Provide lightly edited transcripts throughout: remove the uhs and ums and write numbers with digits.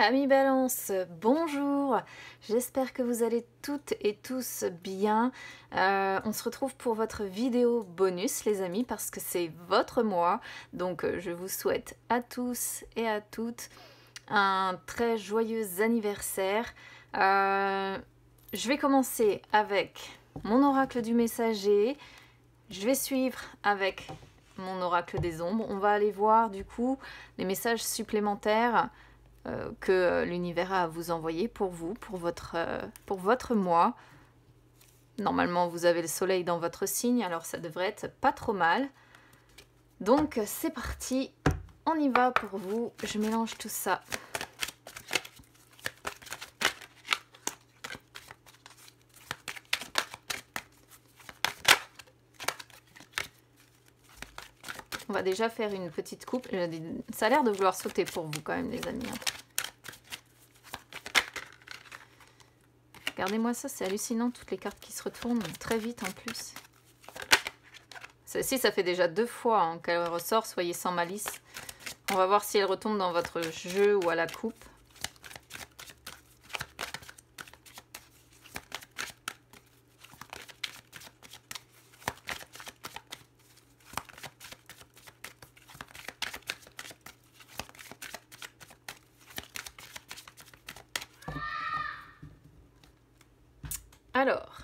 Amis Balance, bonjour, j'espère que vous allez toutes et tous bien. On se retrouve pour votre vidéo bonus les amis parce que c'est votre mois. Donc je vous souhaite à tous et à toutes un très joyeux anniversaire. Je vais commencer avec mon oracle du messager. Je vais suivre avec mon oracle des ombres. On va aller voir du coup les messages supplémentaires que l'univers a à vous envoyer pour vous, pour votre mois. Normalement, vous avez le soleil dans votre signe, alors ça devrait être pas trop mal. Donc, c'est parti, on y va pour vous. Je mélange tout ça. On va déjà faire une petite coupe. Ça a l'air de vouloir sauter pour vous quand même, les amis. Regardez-moi ça, c'est hallucinant, toutes les cartes qui se retournent très vite en plus. Celle-ci, ça fait déjà 2 fois qu'elle ressort, soyez sans malice. On va voir si elle retombe dans votre jeu ou à la coupe. Alors,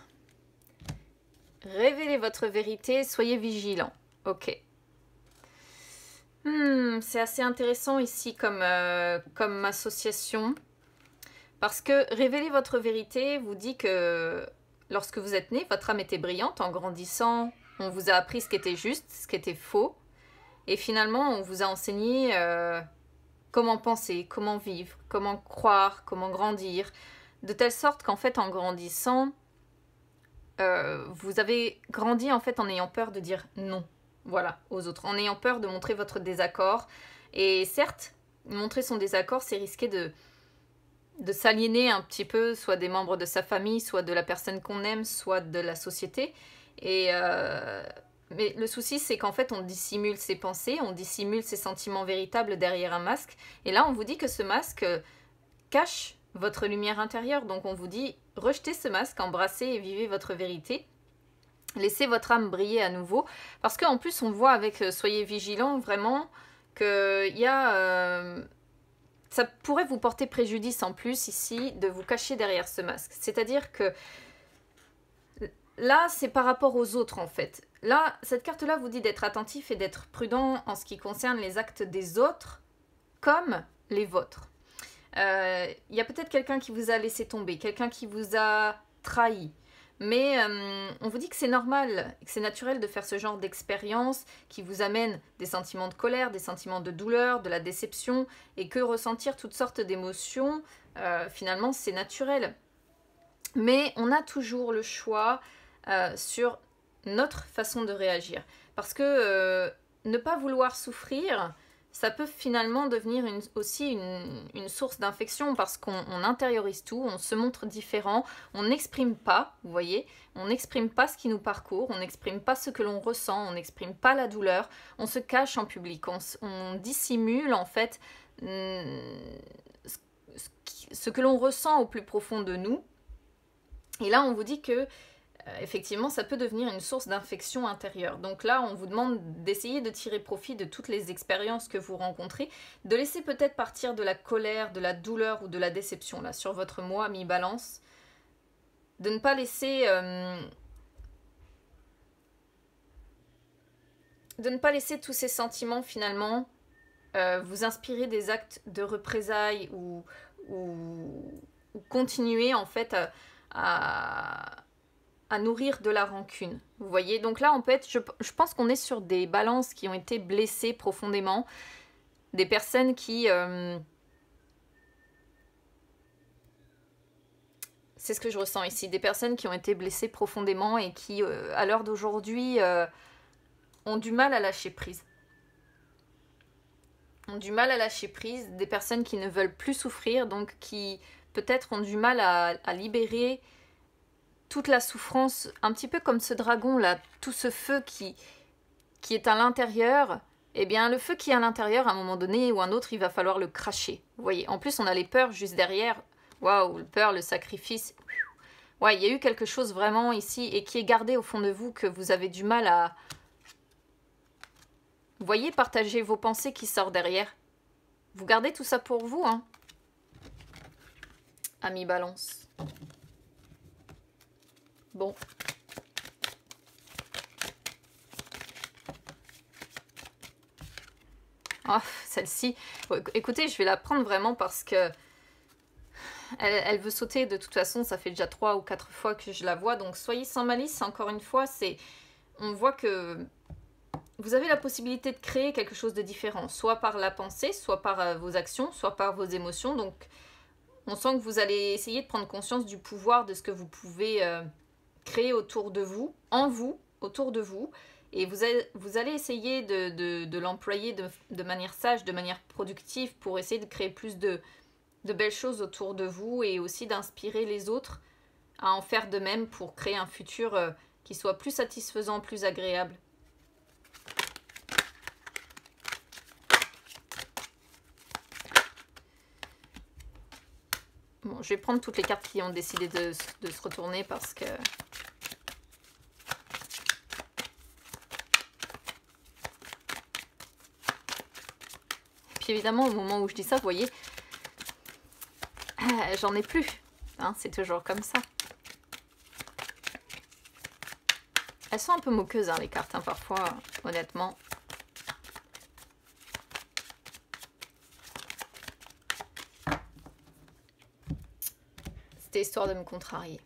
révélez votre vérité, soyez vigilants. Ok. C'est assez intéressant ici comme association. Parce que révéler votre vérité vous dit que lorsque vous êtes né, votre âme était brillante. En grandissant, on vous a appris ce qui était juste, ce qui était faux. Et finalement, on vous a enseigné comment penser, comment vivre, comment croire, comment grandir. De telle sorte qu'en fait, en grandissant, vous avez grandi en fait en ayant peur de dire non, voilà, aux autres, en ayant peur de montrer votre désaccord. Et certes, montrer son désaccord, c'est risquer de s'aliéner un petit peu, soit des membres de sa famille, soit de la personne qu'on aime, soit de la société. Mais le souci, c'est qu'en fait, on dissimule ses pensées, on dissimule ses sentiments véritables derrière un masque. Et là, on vous dit que ce masque cache votre lumière intérieure. Donc on vous dit, rejetez ce masque, embrassez et vivez votre vérité. Laissez votre âme briller à nouveau. Parce qu'en plus, on voit avec soyez vigilants, vraiment, qu'il y a... ça pourrait vous porter préjudice en plus ici de vous cacher derrière ce masque. C'est-à-dire que là, c'est par rapport aux autres en fait. Là, cette carte-là vous dit d'être attentif et d'être prudent en ce qui concerne les actes des autres comme les vôtres. Y a peut-être quelqu'un qui vous a laissé tomber, quelqu'un qui vous a trahi. Mais on vous dit que c'est normal, que c'est naturel de faire ce genre d'expérience qui vous amène des sentiments de colère, des sentiments de douleur, de la déception, et que ressentir toutes sortes d'émotions, finalement, c'est naturel. Mais on a toujours le choix sur notre façon de réagir. Parce que ne pas vouloir souffrir, ça peut finalement devenir aussi une source d'infection parce qu'on intériorise tout, on se montre différent, on n'exprime pas, vous voyez, on n'exprime pas ce qui nous parcourt, on n'exprime pas ce que l'on ressent, on n'exprime pas la douleur, on se cache en public, on dissimule en fait ce que l'on ressent au plus profond de nous. Et là, on vous dit que effectivement, ça peut devenir une source d'infection intérieure. Donc là, on vous demande d'essayer de tirer profit de toutes les expériences que vous rencontrez, de laisser peut-être partir de la colère, de la douleur ou de la déception là sur votre mois mi-balance, de ne pas laisser tous ces sentiments finalement vous inspirer des actes de représailles ou continuer en fait à nourrir de la rancune. Vous voyez, donc là on peut être, je pense qu'on est sur des balances qui ont été blessées profondément, des personnes qui c'est ce que je ressens ici, des personnes qui ont été blessées profondément et qui à l'heure d'aujourd'hui ont du mal à lâcher prise. Ont du mal à lâcher prise, des personnes qui ne veulent plus souffrir, donc qui peut-être ont du mal à libérer toute la souffrance, un petit peu comme ce dragon là, tout ce feu qui est à l'intérieur, eh bien le feu qui est à l'intérieur, à un moment donné ou un autre, il va falloir le cracher. Vous voyez, en plus on a les peurs juste derrière. Waouh, le peur, le sacrifice. Ouais, il y a eu quelque chose vraiment ici et qui est gardé au fond de vous que vous avez du mal à... Vous voyez, partagez vos pensées qui sortent derrière. Vous gardez tout ça pour vous, hein. Ami Balance. Bon. Oh, celle-ci. Bon, écoutez, je vais la prendre vraiment parce que elle veut sauter de toute façon. Ça fait déjà 3 ou 4 fois que je la vois. Donc soyez sans malice. Encore une fois, c'est... On voit que vous avez la possibilité de créer quelque chose de différent. Soit par la pensée, soit par vos actions, soit par vos émotions. Donc on sent que vous allez essayer de prendre conscience du pouvoir de ce que vous pouvez créer autour de vous, en vous, autour de vous. Et vous allez essayer de l'employer de manière sage, de manière productive pour essayer de créer plus de belles choses autour de vous et aussi d'inspirer les autres à en faire de même pour créer un futur qui soit plus satisfaisant, plus agréable. Bon, je vais prendre toutes les cartes qui ont décidé de se retourner parce que... Puis évidemment, au moment où je dis ça, vous voyez, j'en ai plus. Hein, c'est toujours comme ça. Elles sont un peu moqueuses, hein, les cartes, hein, parfois, honnêtement. C'était histoire de me contrarier.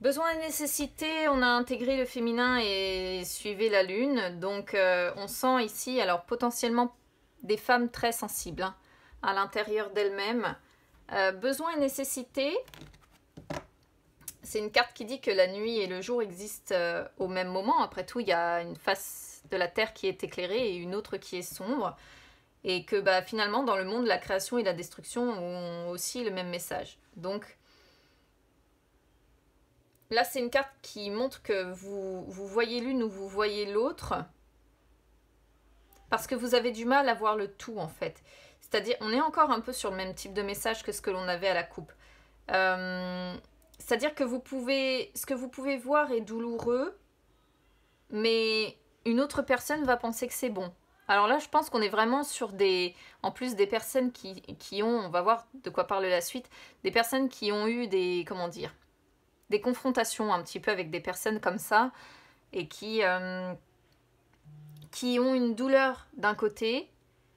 Besoin et nécessité, on a intégré le féminin et suivi la lune. Donc on sent ici, alors potentiellement des femmes très sensibles hein, à l'intérieur d'elles-mêmes. Besoin et nécessité, c'est une carte qui dit que la nuit et le jour existent au même moment. Après tout, il y a une face de la Terre qui est éclairée et une autre qui est sombre. Et que bah, finalement, dans le monde, la création et la destruction ont aussi le même message. Donc... Là, c'est une carte qui montre que vous voyez l'une ou vous voyez l'autre parce que vous avez du mal à voir le tout, en fait. C'est-à-dire, on est encore un peu sur le même type de message que ce que l'on avait à la coupe. C'est-à-dire que ce que vous pouvez voir est douloureux, mais une autre personne va penser que c'est bon. Alors là, je pense qu'on est vraiment sur en plus des personnes qui ont, on va voir de quoi parle la suite, des personnes qui ont eu comment dire, des confrontations un petit peu avec des personnes comme ça et qui ont une douleur d'un côté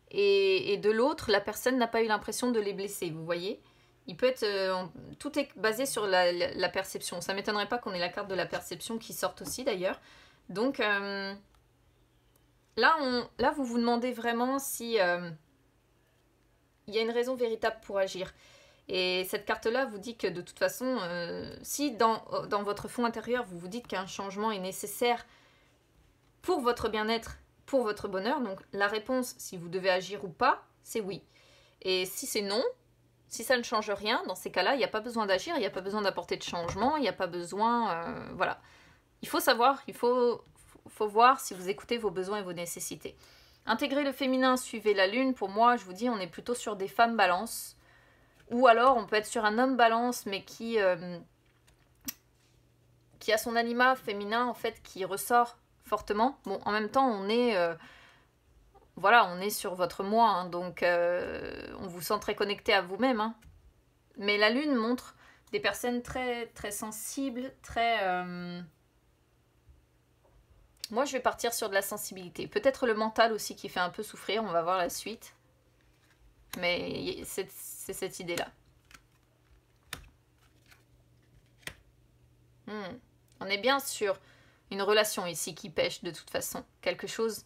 et de l'autre, la personne n'a pas eu l'impression de les blesser, vous voyez. Il peut être... tout est basé sur la perception. Ça ne m'étonnerait pas qu'on ait la carte de la perception qui sorte aussi d'ailleurs. Donc là, vous vous demandez vraiment si il y a une raison véritable pour agir. Et cette carte-là vous dit que de toute façon, si dans votre fond intérieur, vous vous dites qu'un changement est nécessaire pour votre bien-être, pour votre bonheur, donc la réponse, si vous devez agir ou pas, c'est oui. Et si c'est non, si ça ne change rien, dans ces cas-là, il n'y a pas besoin d'agir, il n'y a pas besoin d'apporter de changement, il n'y a pas besoin... voilà. Il faut savoir, il faut voir si vous écoutez vos besoins et vos nécessités. Intégrer le féminin, suivez la lune, pour moi, je vous dis, on est plutôt sur des femmes balance. Ou alors, on peut être sur un homme balance, mais qui a son anima féminin, en fait, qui ressort fortement. Bon, en même temps, on est sur votre moi, hein, donc on vous sent très connecté à vous-même. Hein. Mais la lune montre des personnes très, très sensibles, très... Moi, je vais partir sur de la sensibilité. Peut-être le mental aussi qui fait un peu souffrir, on va voir la suite. Mais c'est cette idée-là. On est bien sur une relation ici qui pêche de toute façon. Quelque chose,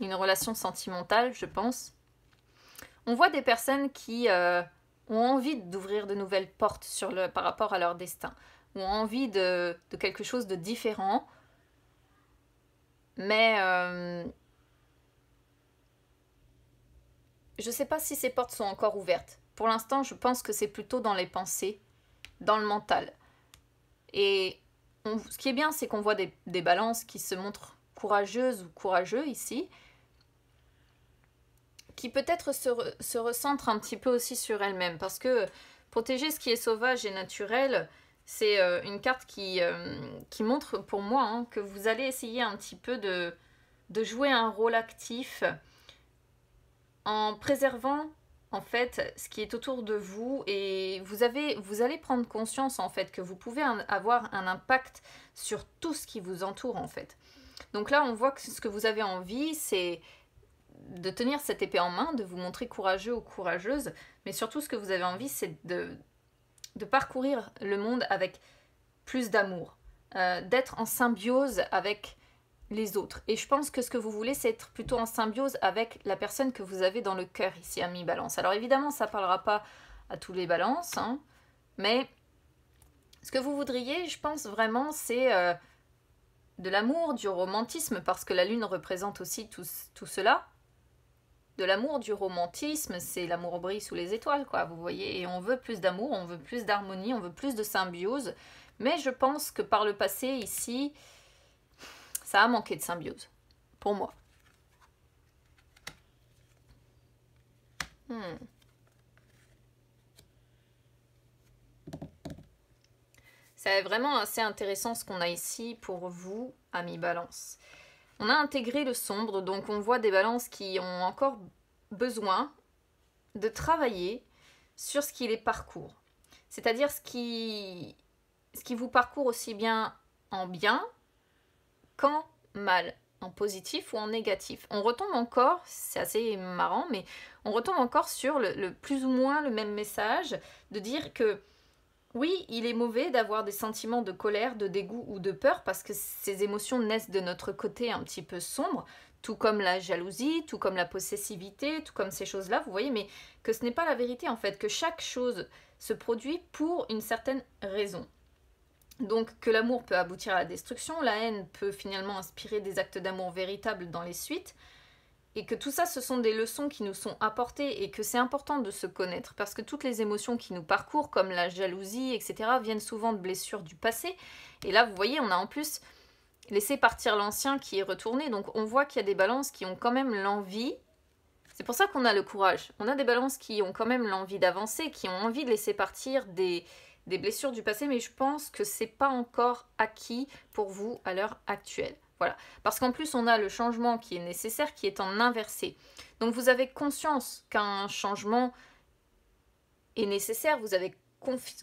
une relation sentimentale, je pense. On voit des personnes qui ont envie d'ouvrir de nouvelles portes par rapport à leur destin. Ont envie de quelque chose de différent. Mais je ne sais pas si ces portes sont encore ouvertes. Pour l'instant, je pense que c'est plutôt dans les pensées, dans le mental. Et ce qui est bien, c'est qu'on voit des balances qui se montrent courageuses ou courageux ici, qui peut-être se recentrent un petit peu aussi sur elles-mêmes, parce que protéger ce qui est sauvage et naturel, c'est une carte qui montre pour moi hein, que vous allez essayer un petit peu de jouer un rôle actif en préservant en fait ce qui est autour de vous, et vous allez prendre conscience en fait que vous pouvez avoir un impact sur tout ce qui vous entoure en fait. Donc là on voit que ce que vous avez envie c'est de tenir cette épée en main, de vous montrer courageux ou courageuse, mais surtout ce que vous avez envie c'est de parcourir le monde avec plus d'amour, d'être en symbiose avec les autres. Et je pense que ce que vous voulez, c'est être plutôt en symbiose avec la personne que vous avez dans le cœur ici, ami Balance. Alors évidemment, ça ne parlera pas à tous les balances, hein, mais ce que vous voudriez, je pense vraiment, c'est de l'amour, du romantisme, parce que la lune représente aussi tout cela. De l'amour, du romantisme, c'est l'amour brille sous les étoiles, quoi, vous voyez. Et on veut plus d'amour, on veut plus d'harmonie, on veut plus de symbiose. Mais je pense que par le passé, ici, ça a manqué de symbiose, pour moi. C'est vraiment assez intéressant ce qu'on a ici pour vous, amis Balance. On a intégré le sombre, donc on voit des balances qui ont encore besoin de travailler sur ce qui les parcourt. C'est-à-dire ce qui vous parcourt aussi bien en bien qu'en mal, en positif ou en négatif. On retombe encore, c'est assez marrant, mais on retombe encore sur le plus ou moins le même message, de dire que oui, il est mauvais d'avoir des sentiments de colère, de dégoût ou de peur, parce que ces émotions naissent de notre côté un petit peu sombre, tout comme la jalousie, tout comme la possessivité, tout comme ces choses-là, vous voyez, mais que ce n'est pas la vérité en fait, que chaque chose se produit pour une certaine raison. Donc que l'amour peut aboutir à la destruction, la haine peut finalement inspirer des actes d'amour véritables dans les suites, et que tout ça, ce sont des leçons qui nous sont apportées et que c'est important de se connaître parce que toutes les émotions qui nous parcourent, comme la jalousie, etc., viennent souvent de blessures du passé. Et là, vous voyez, on a en plus laissé partir l'ancien qui est retourné. Donc on voit qu'il y a des balances qui ont quand même l'envie. C'est pour ça qu'on a le courage. On a des balances qui ont quand même l'envie d'avancer, qui ont envie de laisser partir des blessures du passé, mais je pense que c'est pas encore acquis pour vous à l'heure actuelle. Voilà. Parce qu'en plus, on a le changement qui est nécessaire, qui est en inversé. Donc vous avez conscience qu'un changement est nécessaire, vous avez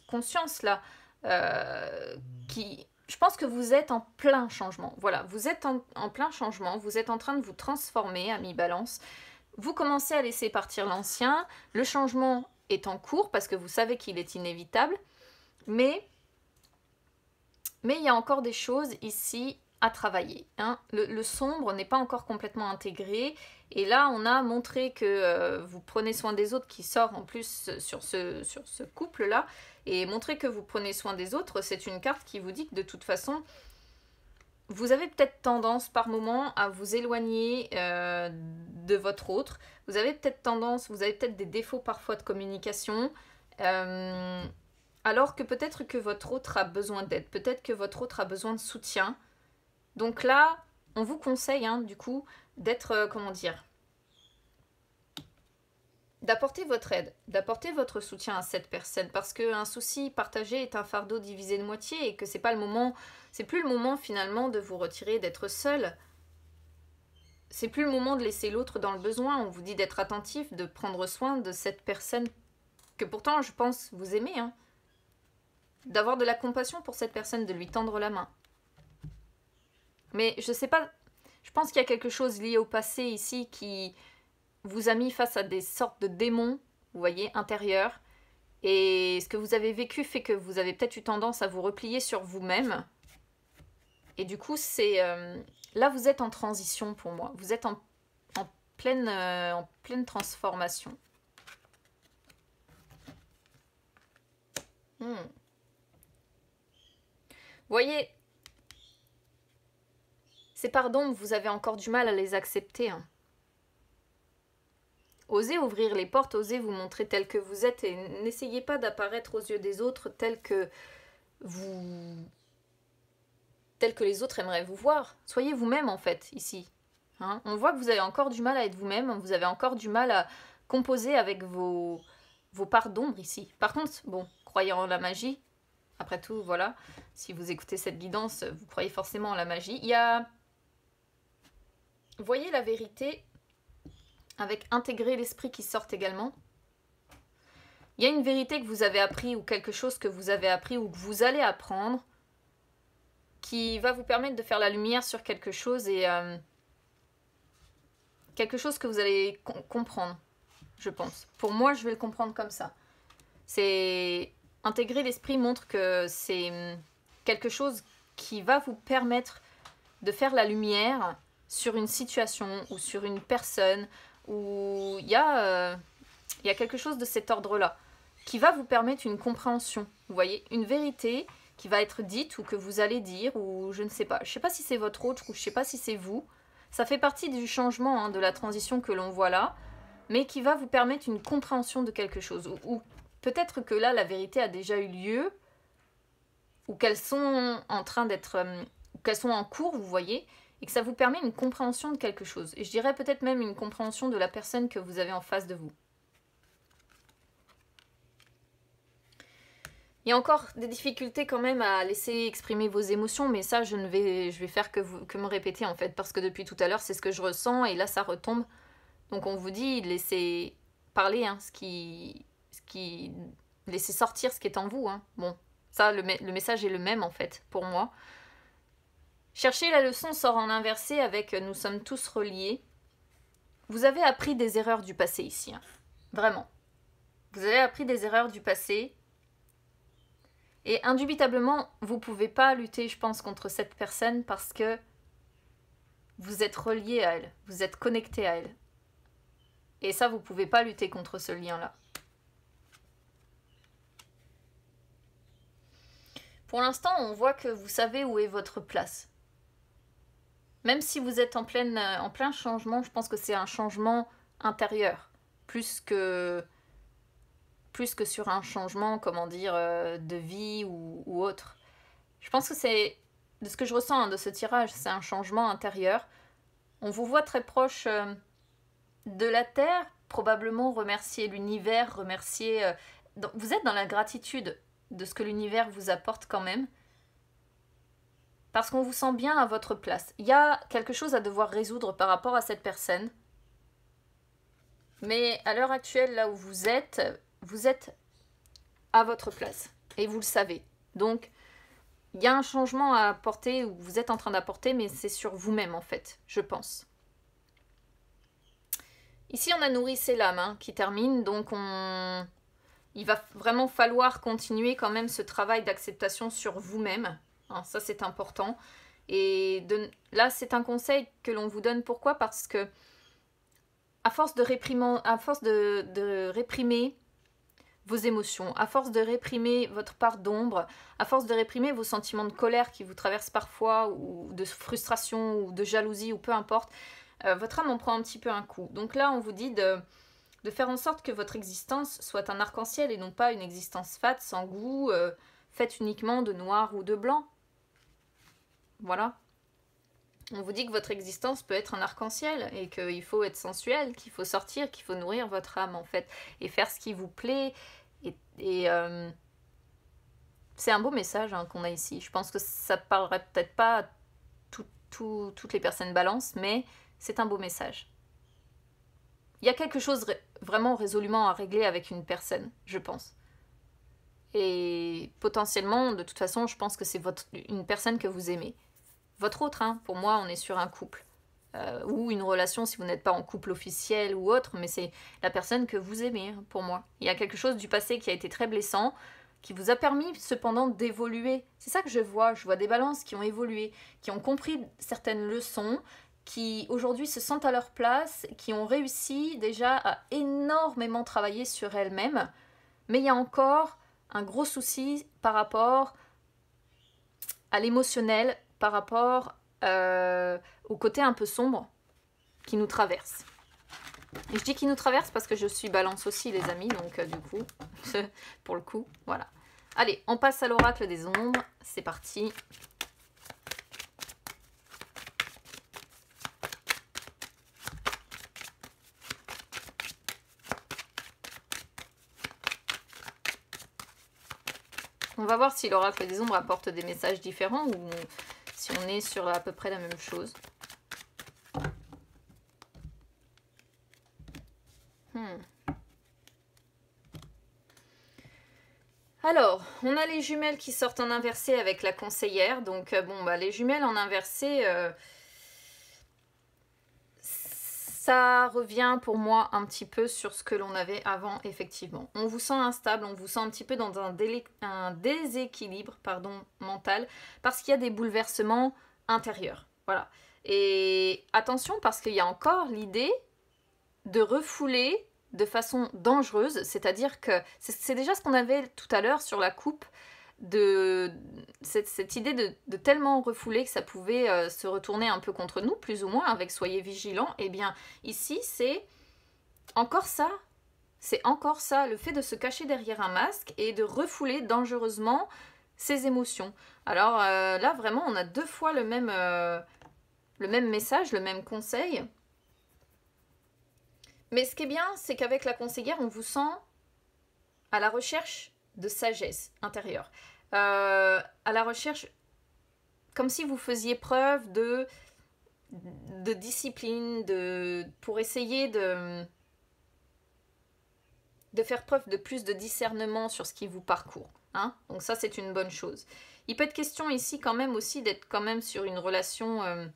conscience là, je pense que vous êtes en plein changement. Voilà, vous êtes en plein changement, vous êtes en train de vous transformer, ami Balance. Vous commencez à laisser partir l'ancien, le changement est en cours parce que vous savez qu'il est inévitable, mais il y a encore des choses ici à travailler. Hein. Le sombre n'est pas encore complètement intégré. Et là, on a montré que vous prenez soin des autres, qui sort en plus sur ce couple-là. Et montrer que vous prenez soin des autres, c'est une carte qui vous dit que de toute façon, vous avez peut-être tendance par moment à vous éloigner de votre autre. Vous avez peut-être des défauts parfois de communication. Alors que peut-être que votre autre a besoin d'aide. Peut-être que votre autre a besoin de soutien. Donc là, on vous conseille, hein, du coup, d'être, d'apporter votre aide, d'apporter votre soutien à cette personne, parce qu'un souci partagé est un fardeau divisé de moitié, et que c'est plus le moment finalement de vous retirer, d'être seul. C'est plus le moment de laisser l'autre dans le besoin. On vous dit d'être attentif, de prendre soin de cette personne que pourtant, je pense, vous aimez, hein. D'avoir de la compassion pour cette personne, de lui tendre la main. Mais je sais pas, je pense qu'il y a quelque chose lié au passé ici qui vous a mis face à des sortes de démons, vous voyez, intérieurs. Et ce que vous avez vécu fait que vous avez peut-être eu tendance à vous replier sur vous-même. Et du coup, là, vous êtes en transition pour moi. Vous êtes en pleine transformation. Vous voyez, ces pardons, vous avez encore du mal à les accepter. Hein. Osez ouvrir les portes, osez vous montrer tel que vous êtes et n'essayez pas d'apparaître aux yeux des autres tel que vous tel que les autres aimeraient vous voir. Soyez vous-même en fait, ici. Hein, on voit que vous avez encore du mal à être vous-même, vous avez encore du mal à composer avec vos parts d'ombre ici. Par contre, bon, croyant en la magie, après tout, voilà, si vous écoutez cette guidance, vous croyez forcément en la magie. Il y a, vous voyez la vérité avec intégrer l'esprit qui sort également. Il y a une vérité que vous avez appris ou quelque chose que vous avez appris ou que vous allez apprendre qui va vous permettre de faire la lumière sur quelque chose et quelque chose que vous allez comprendre, je pense. Pour moi, je vais le comprendre comme ça. C'est intégrer l'esprit montre que c'est quelque chose qui va vous permettre de faire la lumière sur une situation ou sur une personne où il y a quelque chose de cet ordre-là qui va vous permettre une compréhension. Vous voyez, une vérité qui va être dite ou que vous allez dire ou je ne sais pas. Je ne sais pas si c'est votre autre ou je ne sais pas si c'est vous. Ça fait partie du changement, hein, de la transition que l'on voit là, mais qui va vous permettre une compréhension de quelque chose. Ou peut-être que là, la vérité a déjà eu lieu ou qu'elles sont en train d'être... qu'elles sont en cours, vous voyez, et que ça vous permet une compréhension de quelque chose. Et je dirais peut-être même une compréhension de la personne que vous avez en face de vous. Il y a encore des difficultés quand même à laisser exprimer vos émotions, mais ça, je vais faire que me répéter en fait, parce que depuis tout à l'heure, c'est ce que je ressens, et là, ça retombe. Donc on vous dit, laissez parler, hein, laissez sortir ce qui est en vous. Hein. Bon, ça, le message est le même en fait, pour moi. Cherchez la leçon sort en inversé avec « nous sommes tous reliés ». Vous avez appris des erreurs du passé ici, hein. Vraiment. Vous avez appris des erreurs du passé. Et indubitablement, vous ne pouvez pas lutter, je pense, contre cette personne parce que vous êtes relié à elle, vous êtes connecté à elle. Et ça, vous ne pouvez pas lutter contre ce lien-là. Pour l'instant, on voit que vous savez où est votre place. Même si vous êtes en plein changement, je pense que c'est un changement intérieur, plus que sur un changement, comment dire, de vie ou autre. Je pense que c'est, de ce que je ressens, hein, de ce tirage, c'est un changement intérieur. On vous voit très proche de la Terre, probablement remercier l'univers, remercier... vous êtes dans la gratitude de ce que l'univers vous apporte quand même, parce qu'on vous sent bien à votre place. Il y a quelque chose à devoir résoudre par rapport à cette personne, mais à l'heure actuelle, là où vous êtes à votre place, et vous le savez. Donc, il y a un changement à apporter, ou vous êtes en train d'apporter, mais c'est sur vous-même, en fait, je pense. Ici, on a nourri ses lames, hein, qui termine, donc il va vraiment falloir continuer quand même ce travail d'acceptation sur vous-même. Hein, ça, c'est important. Et là, c'est un conseil que l'on vous donne. Pourquoi? Parce que à force de réprimer vos émotions, à force de réprimer votre part d'ombre, à force de réprimer vos sentiments de colère qui vous traversent parfois, ou de frustration, ou de jalousie, ou peu importe, votre âme en prend un petit peu un coup. Donc là, on vous dit de faire en sorte que votre existence soit un arc-en-ciel et non pas une existence fade, sans goût, faite uniquement de noir ou de blanc. Voilà. On vous dit que votre existence peut être un arc-en-ciel et qu'il faut être sensuel, qu'il faut sortir, qu'il faut nourrir votre âme en fait et faire ce qui vous plaît. Et c'est un beau message, hein, qu'on a ici. Je pense que ça ne parlerait peut-être pas à toutes les personnes balance, mais c'est un beau message. Il y a quelque chose vraiment résolument à régler avec une personne, je pense. Et potentiellement, de toute façon, je pense que c'est une personne que vous aimez. Votre autre, hein, pour moi, on est sur un couple. Ou une relation si vous n'êtes pas en couple officiel ou autre, mais c'est la personne que vous aimez, hein, pour moi. Il y a quelque chose du passé qui a été très blessant, qui vous a permis cependant d'évoluer. C'est ça que je vois des balances qui ont évolué, qui ont compris certaines leçons, qui aujourd'hui se sentent à leur place, qui ont réussi déjà à énormément travailler sur elles-mêmes, mais il y a encore un gros souci par rapport à l'émotionnel, par rapport au côté un peu sombre qui nous traverse. Et je dis qui nous traverse parce que je suis balance aussi, les amis, donc du coup, pour le coup, voilà. Allez, on passe à l'oracle des ombres, c'est parti. On va voir si l'oracle des ombres apporte des messages différents ou si on est sur à peu près la même chose. Alors, on a les jumelles qui sortent en inversé avec la conseillère. Donc, bon, bah, les jumelles en inversé, ça revient pour moi un petit peu sur ce que l'on avait avant, effectivement. On vous sent instable, on vous sent un petit peu dans un déséquilibre mental parce qu'il y a des bouleversements intérieurs. Voilà. Et attention, parce qu'il y a encore l'idée de refouler de façon dangereuse, c'est-à-dire que c'est déjà ce qu'on avait tout à l'heure sur la coupe, de cette idée de tellement refouler que ça pouvait se retourner un peu contre nous, plus ou moins, avec soyez vigilants. Et bien ici, c'est encore ça, le fait de se cacher derrière un masque et de refouler dangereusement ses émotions. Alors là, vraiment, on a deux fois le même message, le même conseil. Mais ce qui est bien, c'est qu'avec la conseillère, on vous sent à la recherche de sagesse intérieure. À la recherche, comme si vous faisiez preuve de discipline, pour essayer de faire preuve de plus de discernement sur ce qui vous parcourt. Hein. Donc ça, c'est une bonne chose. Il peut être question ici quand même aussi d'être quand même sur une relation...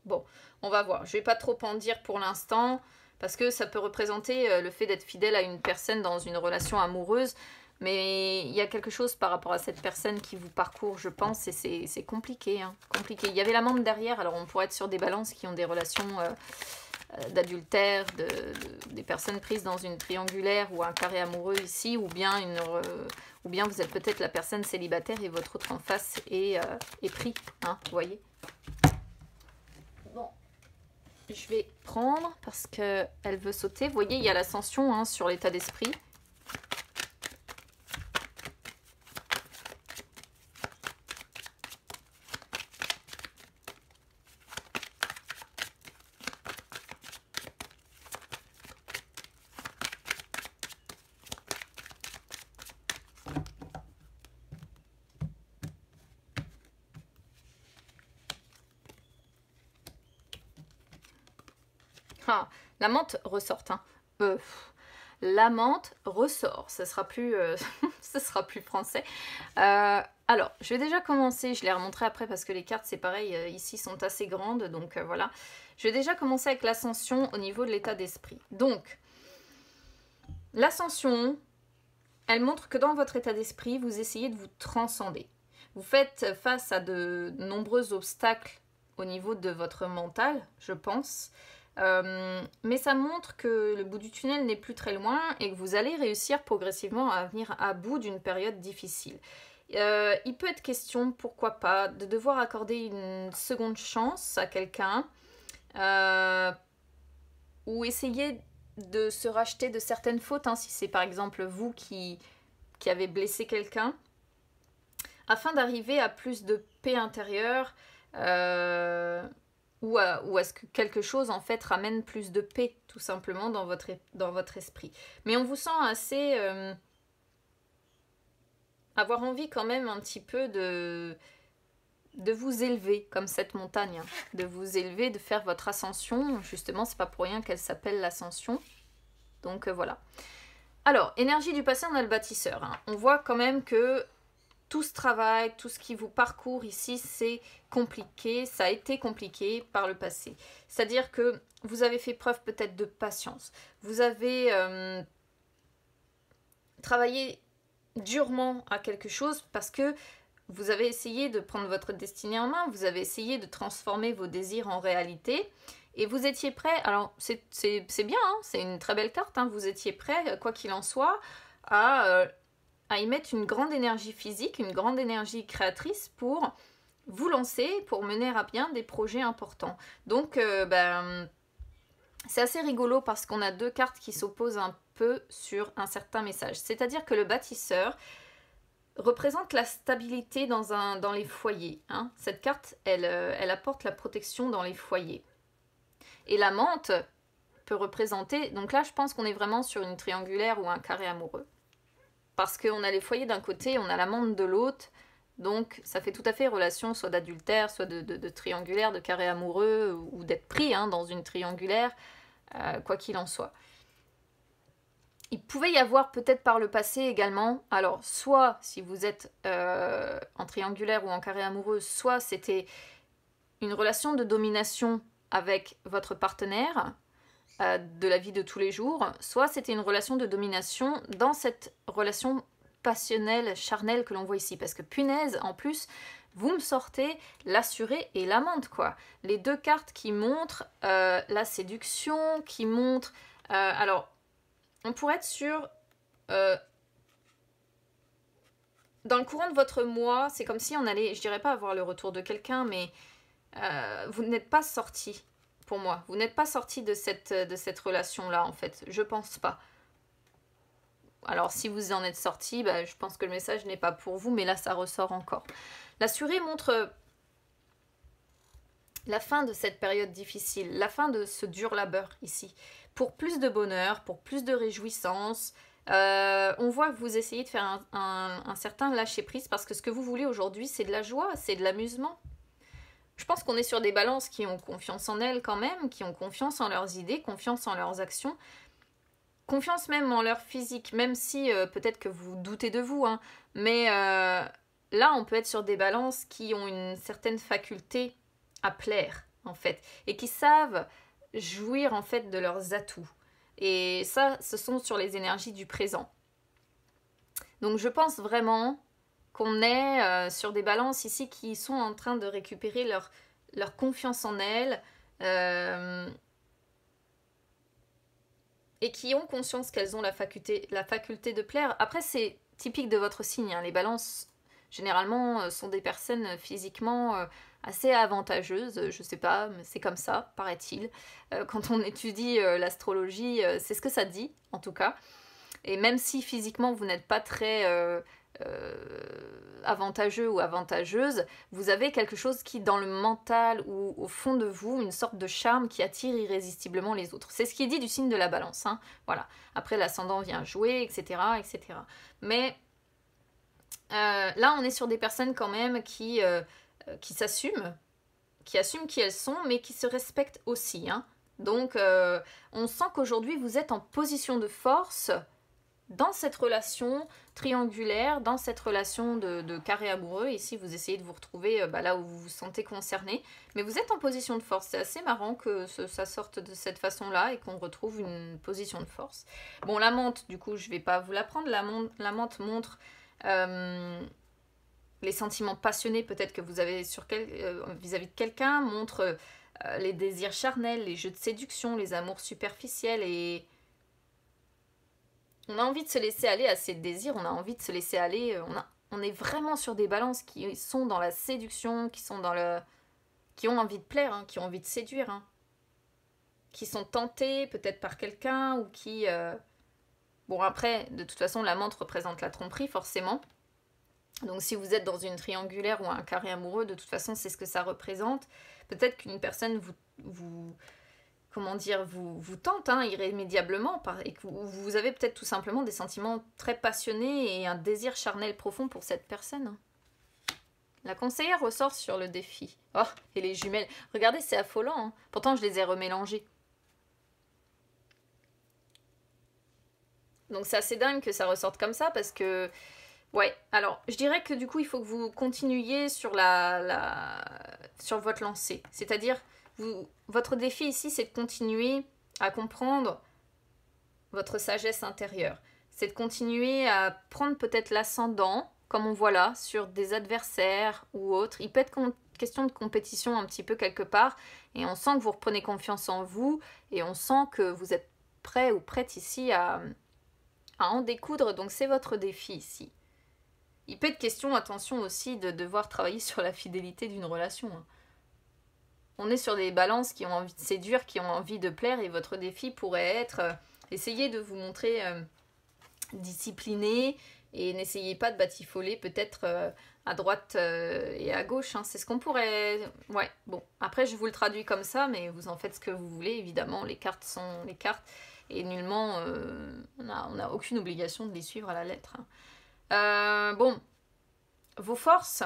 Bon, on va voir. Je ne vais pas trop en dire pour l'instant, parce que ça peut représenter le fait d'être fidèle à une personne dans une relation amoureuse, mais il y a quelque chose par rapport à cette personne qui vous parcourt, je pense, et c'est compliqué, hein, compliqué. Il y avait l'amante derrière, alors on pourrait être sur des balances qui ont des relations d'adultère, des personnes prises dans une triangulaire ou un carré amoureux ici, ou bien vous êtes peut-être la personne célibataire et votre autre en face est pris, hein, vous voyez. Bon, je vais prendre parce qu'elle veut sauter. Vous voyez, il y a l'ascension hein, sur l'état d'esprit. Ah, la menthe ressort. Hein. La menthe ressort. Ce sera plus, ce sera plus français. Alors, je vais déjà commencer. Je les remontrerai après parce que les cartes, c'est pareil, ici sont assez grandes. Donc voilà. Je vais déjà commencer avec l'ascension au niveau de l'état d'esprit. Donc, l'ascension, elle montre que dans votre état d'esprit, vous essayez de vous transcender. Vous faites face à de nombreux obstacles au niveau de votre mental, je pense. Mais ça montre que le bout du tunnel n'est plus très loin et que vous allez réussir progressivement à venir à bout d'une période difficile. Il peut être question, pourquoi pas, de devoir accorder une seconde chance à quelqu'un ou essayer de se racheter de certaines fautes, hein, si c'est par exemple vous qui avez blessé quelqu'un, afin d'arriver à plus de paix intérieure, ou à ce que quelque chose en fait ramène plus de paix tout simplement dans votre esprit. Mais on vous sent assez avoir envie quand même un petit peu de vous élever comme cette montagne, hein, de vous élever, de faire votre ascension. Justement, c'est pas pour rien qu'elle s'appelle l'ascension. Donc voilà. Alors, énergie du passé, on a le bâtisseur. Hein. On voit quand même que tout ce travail, tout ce qui vous parcourt ici, c'est compliqué, ça a été compliqué par le passé. C'est-à-dire que vous avez fait preuve peut-être de patience. Vous avez travaillé durement à quelque chose parce que vous avez essayé de prendre votre destinée en main, vous avez essayé de transformer vos désirs en réalité et vous étiez prêt, alors c'est bien, hein, c'est une très belle carte, hein, vous étiez prêt, quoi qu'il en soit, à y mettre une grande énergie physique, une grande énergie créatrice pour vous lancer, pour mener à bien des projets importants. Donc, c'est assez rigolo parce qu'on a deux cartes qui s'opposent un peu sur un certain message. C'est-à-dire que le bâtisseur représente la stabilité dans les foyers. Hein. Cette carte, elle apporte la protection dans les foyers. Et la menthe peut représenter... Donc là, je pense qu'on est vraiment sur une triangulaire ou un carré amoureux. parce qu'on a les foyers d'un côté, on a l'amante de l'autre. Donc ça fait tout à fait relation soit d'adultère, soit de triangulaire, de carré amoureux, ou d'être pris hein, dans une triangulaire, quoi qu'il en soit. Il pouvait y avoir peut-être par le passé également, alors soit si vous êtes en triangulaire ou en carré amoureux, soit c'était une relation de domination avec votre partenaire de la vie de tous les jours, soit c'était une relation de domination dans cette relation passionnelle, charnelle que l'on voit ici. Parce que punaise, en plus, vous me sortez l'assuré et l'amante, quoi. Les deux cartes qui montrent la séduction, qui montrent... alors, on pourrait être sur... dans le courant de votre mois, c'est comme si on allait, je dirais pas avoir le retour de quelqu'un, mais vous n'êtes pas sorti, pour moi. Vous n'êtes pas sorti de cette relation-là, en fait. Je pense pas. Alors, si vous en êtes sorti, bah, je pense que le message n'est pas pour vous, mais là, ça ressort encore. L'assuré montre la fin de cette période difficile, la fin de ce dur labeur ici. Pour plus de bonheur, pour plus de réjouissance, on voit que vous essayez de faire un certain lâcher-prise parce que ce que vous voulez aujourd'hui, c'est de la joie, c'est de l'amusement. Je pense qu'on est sur des balances qui ont confiance en elles quand même, qui ont confiance en leurs idées, confiance en leurs actions, confiance même en leur physique, même si peut-être que vous doutez de vous, hein, mais là on peut être sur des balances qui ont une certaine faculté à plaire en fait, et qui savent jouir en fait de leurs atouts. Et ça, ce sont sur les énergies du présent. Donc je pense vraiment qu'on est sur des balances ici qui sont en train de récupérer leur confiance en elles et qui ont conscience qu'elles ont la faculté de plaire. Après, c'est typique de votre signe, hein. Les balances, généralement, sont des personnes physiquement assez avantageuses. Je sais pas, mais c'est comme ça, paraît-il. Quand on étudie l'astrologie, c'est ce que ça dit, en tout cas. Et même si physiquement, vous n'êtes pas très... avantageux ou avantageuse, vous avez quelque chose qui, dans le mental ou au fond de vous, une sorte de charme qui attire irrésistiblement les autres. C'est ce qui est dit du signe de la balance, hein. Voilà. Après, l'ascendant vient jouer, etc., etc. Mais là, on est sur des personnes quand même qui s'assument, qui assument qui elles sont, mais qui se respectent aussi, hein. Donc, on sent qu'aujourd'hui, vous êtes en position de force dans cette relation triangulaire, dans cette relation de carré amoureux. Ici, vous essayez de vous retrouver là où vous vous sentez concerné. Mais vous êtes en position de force. C'est assez marrant que ça sorte de cette façon-là et qu'on retrouve une position de force. Bon, la menthe, du coup, je ne vais pas vous la prendre. La menthe montre les sentiments passionnés peut-être que vous avez vis-à-vis de quelqu'un, montre les désirs charnels, les jeux de séduction, les amours superficiels et... On a envie de se laisser aller à ces désirs, on a envie de se laisser aller, on est vraiment sur des balances qui sont dans la séduction, qui sont qui ont envie de plaire, hein, qui ont envie de séduire, hein, qui sont tentés peut-être par quelqu'un ou qui... Bon après, de toute façon, la menthe représente la tromperie forcément. Donc si vous êtes dans une triangulaire ou un carré amoureux, de toute façon, c'est ce que ça représente. Peut-être qu'une personne vous tente hein, irrémédiablement et que vous avez peut-être tout simplement des sentiments très passionnés et un désir charnel profond pour cette personne. La conseillère ressort sur le défi. Oh, et les jumelles. Regardez, c'est affolant. Hein. Pourtant, je les ai remélangées. Donc c'est assez dingue que ça ressorte comme ça parce que... Ouais, alors je dirais que du coup, il faut que vous continuiez sur sur votre lancée. C'est-à-dire... Votre défi ici, c'est de continuer à comprendre votre sagesse intérieure. C'est de continuer à prendre peut-être l'ascendant, comme on voit là, sur des adversaires ou autres. Il peut être question de compétition un petit peu quelque part, et on sent que vous reprenez confiance en vous, et on sent que vous êtes prêt ou prête ici à en découdre, donc c'est votre défi ici. Il peut être question, attention aussi, de devoir travailler sur la fidélité d'une relation, hein. On est sur des balances qui ont envie de séduire, qui ont envie de plaire, et votre défi pourrait être essayez de vous montrer discipliné et n'essayez pas de batifoler peut-être à droite et à gauche. Hein. C'est ce qu'on pourrait... Ouais, bon. Après, je vous le traduis comme ça, mais vous en faites ce que vous voulez, évidemment. Les cartes sont les cartes. Et nullement, on n'a aucune obligation de les suivre à la lettre. Bon, vos forces,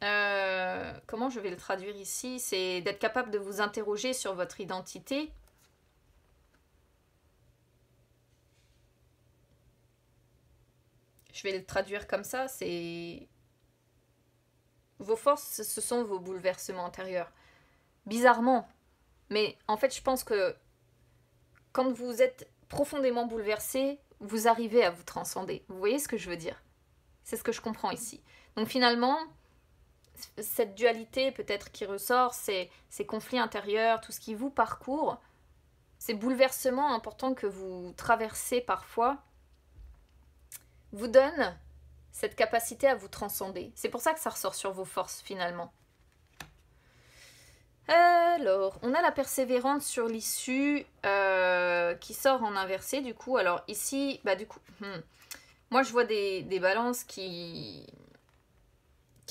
comment je vais le traduire ici? C'est d'être capable de vous interroger sur votre identité. Je vais le traduire comme ça, c'est... Vos forces, ce sont vos bouleversements intérieurs. Bizarrement, mais en fait, je pense que quand vous êtes profondément bouleversé, vous arrivez à vous transcender. Vous voyez ce que je veux dire? C'est ce que je comprends ici. Donc finalement, cette dualité peut-être qui ressort, ces conflits intérieurs, tout ce qui vous parcourt, ces bouleversements importants que vous traversez parfois, vous donnent cette capacité à vous transcender. C'est pour ça que ça ressort sur vos forces finalement. Alors, on a la persévérance sur l'issue qui sort en inversé du coup. Alors ici, bah du coup, moi je vois des balances qui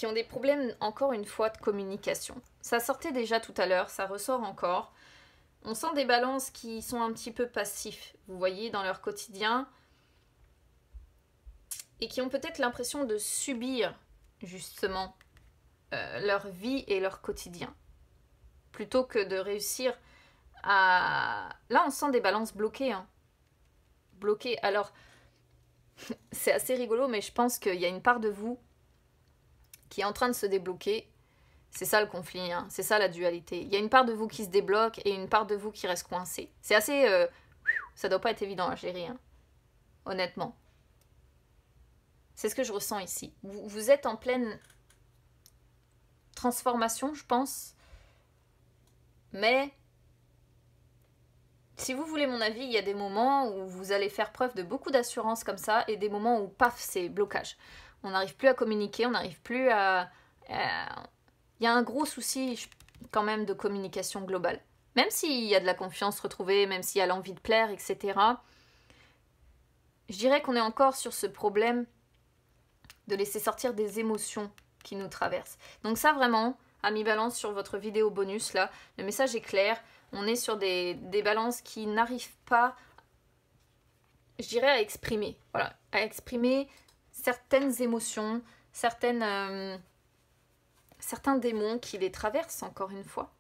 ont des problèmes encore une fois de communication. Ça sortait déjà tout à l'heure, ça ressort encore. On sent des balances qui sont un petit peu passifs, vous voyez, dans leur quotidien. Et qui ont peut-être l'impression de subir justement leur vie et leur quotidien. Plutôt que de réussir à... Là, on sent des balances bloquées. Hein. Bloquées. Alors, c'est assez rigolo, mais je pense qu'il y a une part de vous qui est en train de se débloquer. C'est ça le conflit, hein. C'est ça la dualité. Il y a une part de vous qui se débloque et une part de vous qui reste coincée. C'est assez... ça doit pas être évident à gérer, hein. Honnêtement. C'est ce que je ressens ici. Vous êtes en pleine transformation, je pense. Mais, si vous voulez mon avis, il y a des moments où vous allez faire preuve de beaucoup d'assurance comme ça, et des moments où, paf, c'est blocage. On n'arrive plus à communiquer, on n'arrive plus à... Il y a un gros souci quand même de communication globale. Même s'il y a de la confiance retrouvée, même s'il y a l'envie de plaire, etc. Je dirais qu'on est encore sur ce problème de laisser sortir des émotions qui nous traversent. Donc ça vraiment, amis balance sur votre vidéo bonus là, le message est clair. On est sur des balances qui n'arrivent pas, je dirais, à exprimer. Voilà, à exprimer certaines émotions, certains démons qui les traversent encore une fois.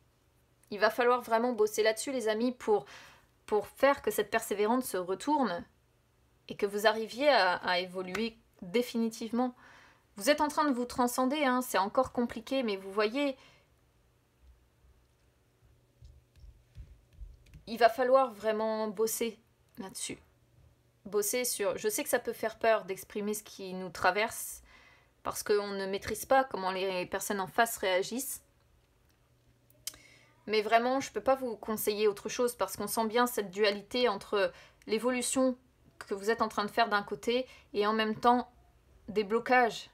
Il va falloir vraiment bosser là-dessus les amis pour faire que cette persévérance se retourne et que vous arriviez à évoluer définitivement. Vous êtes en train de vous transcender, hein, c'est encore compliqué, mais vous voyez, il va falloir vraiment bosser là-dessus. Bosser sur... Je sais que ça peut faire peur d'exprimer ce qui nous traverse, parce qu'on ne maîtrise pas comment les personnes en face réagissent. Mais vraiment, je ne peux pas vous conseiller autre chose, parce qu'on sent bien cette dualité entre l'évolution que vous êtes en train de faire d'un côté, et en même temps, des blocages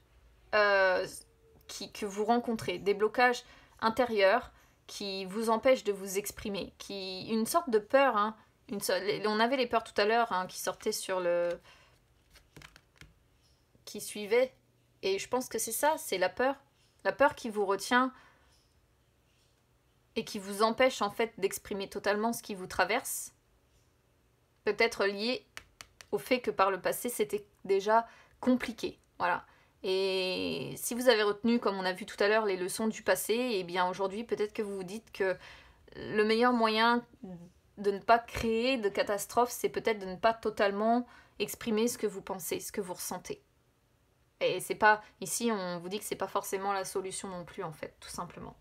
que vous rencontrez, des blocages intérieurs qui vous empêchent de vous exprimer, une sorte de peur, hein, on avait les peurs tout à l'heure hein, qui sortaient sur le... qui suivaient, et je pense que c'est ça, c'est la peur qui vous retient et qui vous empêche en fait d'exprimer totalement ce qui vous traverse, peut-être lié au fait que par le passé c'était déjà compliqué, voilà. Et si vous avez retenu, comme on a vu tout à l'heure, les leçons du passé, et bien aujourd'hui, peut-être que vous vous dites que le meilleur moyen de ne pas créer de catastrophe, c'est peut-être de ne pas totalement exprimer ce que vous pensez, ce que vous ressentez. Et c'est pas... Ici, on vous dit que c'est pas forcément la solution non plus, en fait, tout simplement.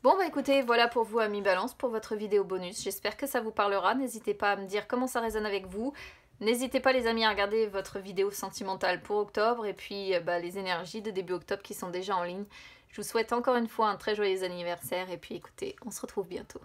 Bon, bah écoutez, voilà pour vous, amis Balance, pour votre vidéo bonus. J'espère que ça vous parlera. N'hésitez pas à me dire comment ça résonne avec vous. N'hésitez pas les amis à regarder votre vidéo sentimentale pour octobre et puis les énergies de début octobre qui sont déjà en ligne. Je vous souhaite encore une fois un très joyeux anniversaire et puis écoutez, on se retrouve bientôt.